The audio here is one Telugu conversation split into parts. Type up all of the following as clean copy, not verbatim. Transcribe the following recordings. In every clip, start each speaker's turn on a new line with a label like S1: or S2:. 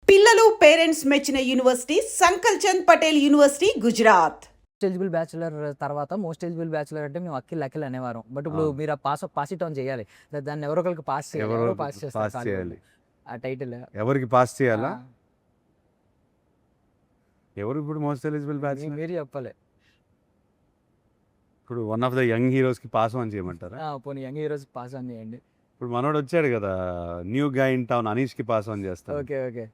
S1: పిల్లలు పేరెంట్స్ మెచ్చిన university Sankal Chand Patel university Gujarat.
S2: Eligible bachelor తర్వాత మోస్ట్ ఎలిజిబుల్ బ్యాచులర్ అంటే మేము అఖిల్ అనేవారం. బట్ ఇప్పుడు మీరు ఆ పాస్ ఇట్ ఆన్ చేయాలి. దాన్ని ఎవరో ఒకరికి పాస్ చేయాలి.
S3: ఎవరో
S2: ఎవరో పాస్
S3: పాస్
S2: చేస్తారు
S3: చేయాలి.
S2: ఆ టైటిల్
S3: ఎవరికి పాస్ చేయాలా? ఎవరు ఇప్పుడు మోస్ట్ ఎలిజిబుల్ బ్యాచ్?
S2: మీరు చెప్పాలి.
S3: ఇప్పుడు one of the young heroes కి పాస్ ఆన్ చేయమంటారా?
S2: పోనీ యంగ్ హీరోస్ పాస్ ఆన్ చేయండి.
S3: ఇప్పుడు మనోడు వచ్చాడు కదా, న్యూ గా ఇన్ టౌన్, అనీష్ కి పాస్ ఆన్ చేస్తాను.
S2: ఓకే ఓకే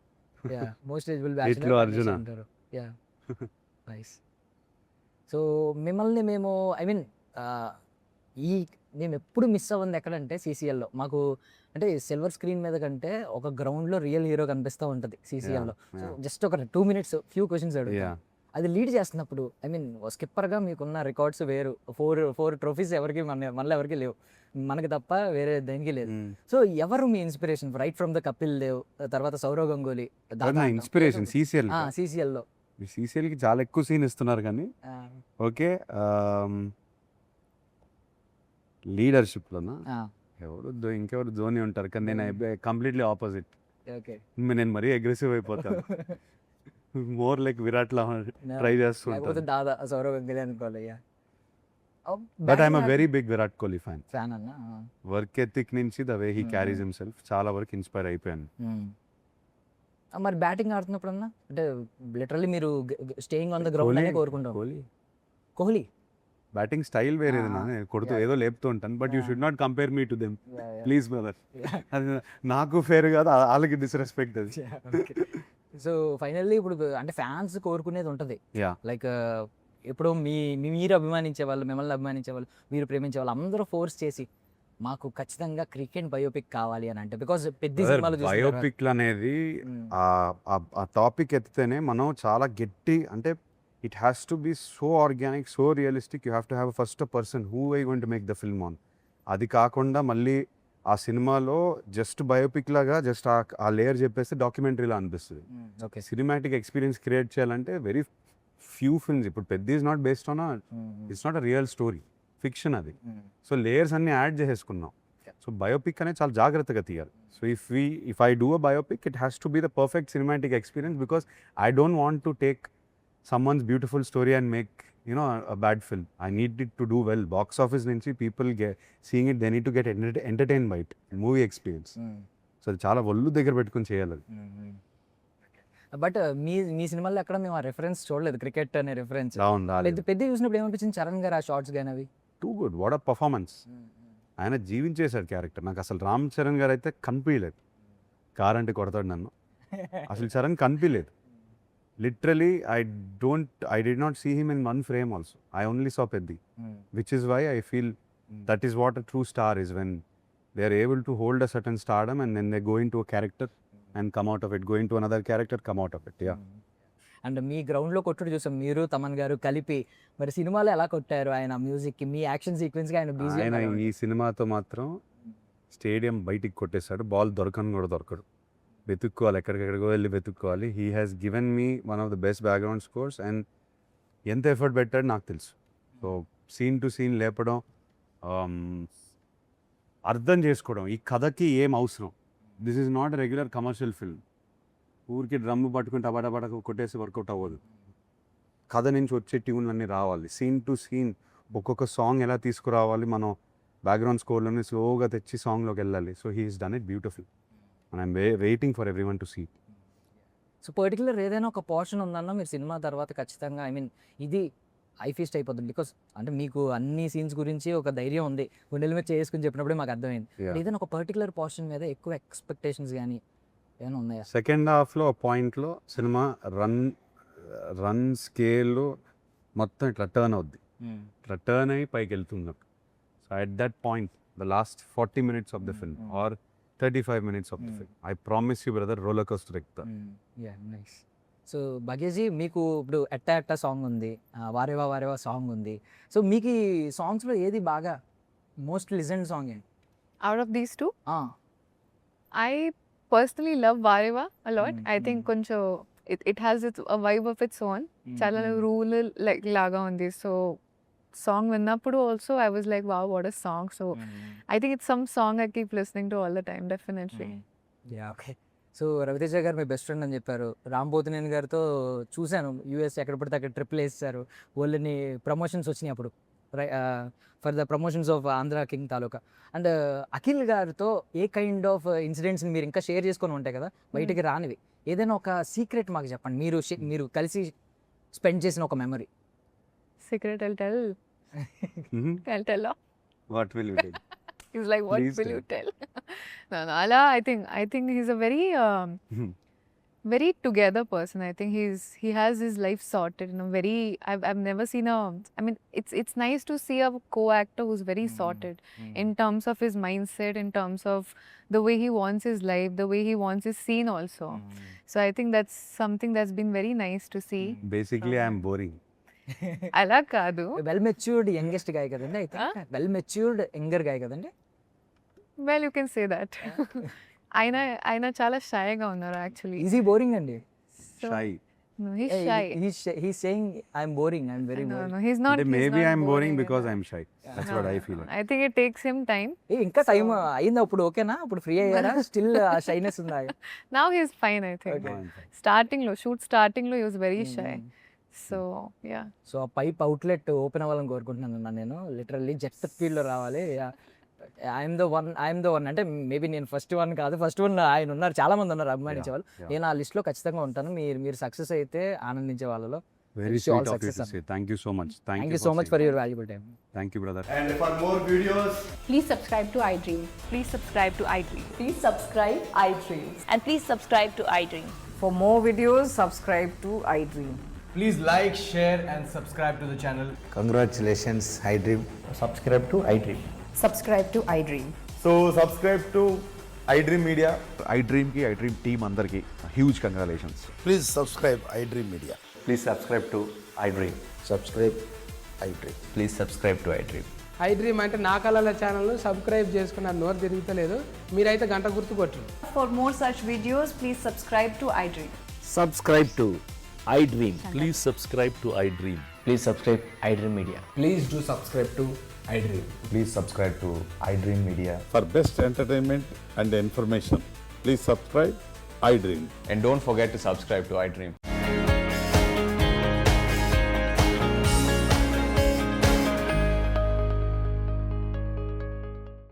S2: మోస్ట్ ఎలిజిబుల్
S3: ఇట్లు అర్జున.
S2: అంటారు. Yeah nice. సో మిమ్మల్ని మేము ఐ మీన్ ఈ మేము ఎప్పుడు మిస్ అవ్వంది ఎక్కడంటే సీసీఎల్లో మాకు అంటే సిల్వర్ స్క్రీన్ మీద కంటే ఒక గ్రౌండ్లో రియల్ హీరో కనిపిస్తూ ఉంటుంది సీసీఎల్లో. సో జస్ట్ ఒక 2 minutes ఫ్యూ క్వశ్చన్స్ అడుగుతాం. అది లీడ్ చేస్తున్నప్పుడు ఐ మీన్ స్కిప్పర్గా మీకున్న రికార్డ్స్ వేరు. ఫోర్ ట్రోఫీస్ ఎవరికి మనలో ఎవరికి లేవు, మనకి తప్ప వేరే దేనికి లేదు. సో ఎవరు మీ inspiration right from the Kapil Dev, తర్వాత సౌరవ్ గంగూలీ?
S3: ఇన్స్పిరేషన్
S2: సీసీఎల్లో
S3: సీసీఎల్ కి చాలా ఎక్కువ సీన్ ఇస్తున్నారు కానీ ఓకే. లీడర్షిప్ లోనా ఎవరు ఇంకెవరు ధోని ఉంటారు, కానీ నేను కంప్లీట్లీ ఆపోజిట్. నేను మరీ అగ్రెసివ్ అయిపోతాను. మోర్ లైక్ విరాట్ లా ట్రై చేస్తుంటాను.
S2: దాదా సౌరవ్ గంగూలీ అనుకోవాలి.
S3: But I'm very big Virat Kohli fan.
S2: అన్న
S3: వర్క్ ఎథిక్ నుంచి the way he carries himself చాలా వరకు ఇన్స్పైర్ అయిపోయాను.
S2: మరి బ్యాటింగ్ ఆడుతున్నప్పుడు అన్నా అంటే లిటరల్లీ మీరు స్టేయింగ్ ఆన్ ద గ్రౌండ్ అనే కోరుకుంటాం. కోహ్లీ
S3: బ్యాటింగ్ స్టైల్ వేరేది, కొడుతూ ఏదో లేపుతూ ఉంటాను. But you should not compare me to them please brother. అది నాకు ఫేర్ కాదు, వాళ్ళకి డిస్రెస్పెక్ట్ అది.
S2: సో ఫైనల్లీ ఇప్పుడు అంటే ఫ్యాన్స్ కోరుకునేది ఉంటుంది లైక్ ఇప్పుడు మీరు అభిమానించే వాళ్ళు, మిమ్మల్ని అభిమానించే వాళ్ళు, మీరు ప్రేమించే వాళ్ళు అందరూ ఫోర్స్ చేసి మాకు ఖచ్చితంగా క్రికెట్ బయోపిక్ కావాలి అని అంటే బికాస్ పెద్ద సినిమాలు
S3: బయోపిక్ అనేది ఆ టాపిక్ ఎత్తితేనే మనం చాలా గట్టి అంటే it has to be so organic, so realistic. You have to have first a person who I going to make the film on. అది కాకుండా మళ్ళీ ఆ సినిమాలో జస్ట్ బయోపిక్ లాగా జస్ట్ ఆ లేయర్ చెప్పేస్తే డాక్యుమెంటరీలా అనిపిస్తుంది. సినిమాటిక్ ఎక్స్పీరియన్స్ క్రియేట్ చేయాలంటే వెరీ ఫ్యూ ఫిల్మ్స్. ఇప్పుడు పెద్ద is not based on it's not a real story, fiction అది. సో లేయర్స్ అన్ని యాడ్ చేసేసుకున్నాం. సో బయోపిక్ అనేది చాలా జాగ్రత్తగా తీయాలి. So if I do a biopic it has to be the perfect cinematic experience because I don't want to take someone's beautiful story and make a bad film. I need it to do well. Box office nunchi people seeing it, they need to get entertained by it. Movie experience. So అది చాలా ఒళ్ళు దగ్గర పెట్టుకొని చేయాలి.
S2: బట్ మీ సినిమాలో ఎక్కడ మేము ఆ రెఫరెన్స్ చూడలేదు, క్రికెట్ అనే రెఫరెన్స్. పెద్ద చూసినప్పుడు ఏమనిపించింది చరణ్ గారు ఆ షార్ట్స్ కానీ అవి? Too
S3: good, what a performance. ఆయన జీవించేశాడు క్యారెక్టర్. నాకు అసలు రామ్ చరణ్ గారు అయితే కనిపించలేదు. కార్ అంటే కొడతాడు నన్ను, అసలు చరణ్ కనిపించలేదు. Literally, I did not see him in one frame also. I only saw Peddi, which is why I feel that is what a true star is, when they are able to hold a certain stardom and then they go into a character and come out of it, go into another character, come out of it. Yeah.
S2: And మీ గ్రౌండ్లో కొట్టుడు చూసాం మీరు తమన్ గారు కలిపి. మరి సినిమాలో ఎలా కొట్టారు ఆయన మ్యూజిక్కి, మీ యాక్షన్ సీక్వెన్స్కి ఆయన బిజీ?
S3: ఆయన ఈ సినిమాతో మాత్రం స్టేడియం బయటికి కొట్టేశాడు. బాల్ దొరకను కూడా దొరకడు, వెతుక్కోవాలి, ఎక్కడికెక్కడికో వెళ్ళి వెతుక్కోవాలి. He has given me one of the best background scores and ఎంత ఎఫర్ట్ పెట్టాడు నాకు తెలుసు. సో సీన్ టు సీన్ లేపడం, అర్థం చేసుకోవడం ఈ కథకి ఏం అవసరం. This is not regular commercial film. ఊరికి డ్రమ్ము పట్టుకుని టబాటా కొట్టేసి వర్కౌట్ అవ్వదు. కథ నుంచి వచ్చే ట్యూన్లు అన్నీ రావాలి. సీన్ టు సీన్ ఒక్కొక్క సాంగ్ ఎలా తీసుకురావాలి, మనం బ్యాక్గ్రౌండ్ స్కోర్లోనే స్లోగా తెచ్చి సాంగ్లోకి వెళ్ళాలి. So he is done it beautiful. And I'm waiting for everyone to see.
S2: So particular ఏదైనా ఒక పోర్షన్ ఉందన్నా మీరు సినిమా తర్వాత ఖచ్చితంగా ఐ మీన్ ఇది ఐ ఫీస్ట్ అయిపోతుంది బికాస్ అంటే మీకు అన్ని సీన్స్ గురించి ఒక ధైర్యం ఉంది, గుండెల మీద చేసుకుని చెప్పినప్పుడే మాకు అర్థమైంది. ఏదైనా ఒక పర్టికులర్ పోర్షన్ మీద ఎక్కువ ఎక్స్పెక్టేషన్స్ కానీ ఏమైనా ఉన్నాయా?
S3: సెకండ్ హాఫ్లో పాయింట్లో సినిమా రన్ స్కేల్ మొత్తం ఇట్లా టర్న్ అవుద్ది, ఇట్లా టర్న్ అయ్యి పైకి వెళ్తుంది. So at that point the last 40 minutes of the film or 35 minutes of the film, I promise you brother, roller coaster ఎక్కుతా.
S2: Yeah nice. సో బగేజీ మీకు ఇప్పుడు ఎట్టా సాంగ్ ఉంది, వారేవా సాంగ్ ఉంది. సో మీకు ఈ సాంగ్స్లో ఏది బాగా మోస్ట్ లిజన్ సాంగ్ ఏంటి?
S4: Out of these two, I personally love Vareva a lot. I think కొంచెం it has a vibe of its own. చాలా rural like లాగా ఉంది. సో song విన్నప్పుడు also I was like wow, what a song. So I think it's some song I keep listening to all the time, definitely.
S2: Yeah, okay. So Raviteja గారు మీ బెస్ట్ ఫ్రెండ్ అని చెప్పారు. రామ్ పోతినేని గారితో చూశాను యూఎస్ ఎక్కడ పడితే అక్కడ ట్రిప్లు వేస్తారు. వాళ్ళని ప్రమోషన్స్ వచ్చినాయి అప్పుడు for the promotions of Andhra king taluka. And Akhil గారితో ఏ కైండ్ ఆఫ్ ఇన్సిడెంట్స్ని మీరు ఇంకా షేర్ చేసుకొని ఉంటాయి కదా బయటికి రానివి, ఏదైనా ఒక సీక్రెట్ మాకు చెప్పండి. మీరు కలిసి స్పెండ్ చేసిన ఒక memory.
S4: Secret, I'll tell. I'll tell.
S3: What will you do?
S4: He's like, what
S3: Please
S4: will
S3: tell.
S4: you tell? No, Ala, I think he's a very, very together person. I think he has his life sorted in a very. I've never seen a. I mean, it's nice to see a co-actor who's very sorted in terms of his mindset, in terms of the way he wants his life, the way he wants his scene also. So I think that's something that's been very nice to see.
S3: Basically I'm boring.
S4: Ala kaadu.
S2: Well matured youngest గాయ కదండి. అయితే వెల్ మెచ్యూర్డ్ యంగర్ గాయ కదండి.
S4: Well, you can say that. ఆయన చాలా షైగా ఉన్నారు యాక్చువల్లీ.
S2: ఈజీ బోరింగ్ అండి.
S3: Shy.
S4: No, he's shy.
S2: He's saying I'm boring. I'm very
S4: No,
S2: boring.
S4: no, he's not.
S3: అంటే
S4: he's
S3: maybe
S4: not
S3: I'm boring
S4: boring
S3: because
S4: at all.
S3: I'm shy. That's
S4: No,
S3: what I
S4: no,
S3: feel.
S4: no. I think it takes him time.
S2: ఇంకా టైం అయిందా? అప్పుడు ఓకేనా? అప్పుడు ఫ్రీ అయ్యారా? స్టిల్ ఆ షైనెస్ ఉందా?
S4: Now he's fine, I think.
S2: Okay.
S4: Shoot starting lo, he was very shy. So, yeah.
S2: So ఆ పైప్ అవుట్లెట్ ఓపెన్ అవ్వాలని కోరుకుంటున్నాను నేను. లిటరల్లీ జెట్ స్పీడ్లో రావాలి. ఐఎమ్ ద వన్ అంటే మేబీ నేను ఫస్ట్ వన్ కాదు. ఫస్ట్ వన్ ఆయన ఉన్నారు, చాలా మంది ఉన్నారు అభిమానించే వాళ్ళు. నేను ఆ లిస్ట్లో ఖచ్చితంగా ఉంటాను. మీరు సక్సెస్ అయితే ఆనందించే వాళ్ళలో.
S3: Very
S2: Wish you all
S3: sweet of you
S2: success,
S3: to say. Thank you so much.
S2: Thank you so much for your valuable time.
S3: Thank you brother.
S5: And for more videos,
S6: Please subscribe to iDream.
S7: Please subscribe to iDream.
S6: Please subscribe iDream.
S7: And please subscribe to iDream.
S8: For more videos, subscribe to iDream.
S5: please like, share, and subscribe to the channel.
S9: Congratulations, iDream.
S5: Subscribe to iDream.
S8: Subscribe to iDream.
S5: So, subscribe to iDream Media.
S10: iDream team అందరికి huge congratulations.
S9: Please subscribe iDream Media.
S10: Please subscribe to iDream.
S9: Subscribe iDream.
S10: Please subscribe to iDream.
S11: iDream అంటే నా కళల ఛానల్ను సబ్స్క్రైబ్ చేసుకున్న నోరు తిరుగుతలేదు. మీరైతే గంట గుర్తు కొట్టండి.
S7: For more such videos, please subscribe to iDream.
S9: Subscribe to iDream.
S10: Please subscribe to iDream.
S9: Please subscribe iDream Media.
S5: Please do subscribe to iDream.
S10: Please subscribe to iDream Media.
S12: For best entertainment and information, please subscribe iDream.
S10: And don't forget to subscribe to iDream.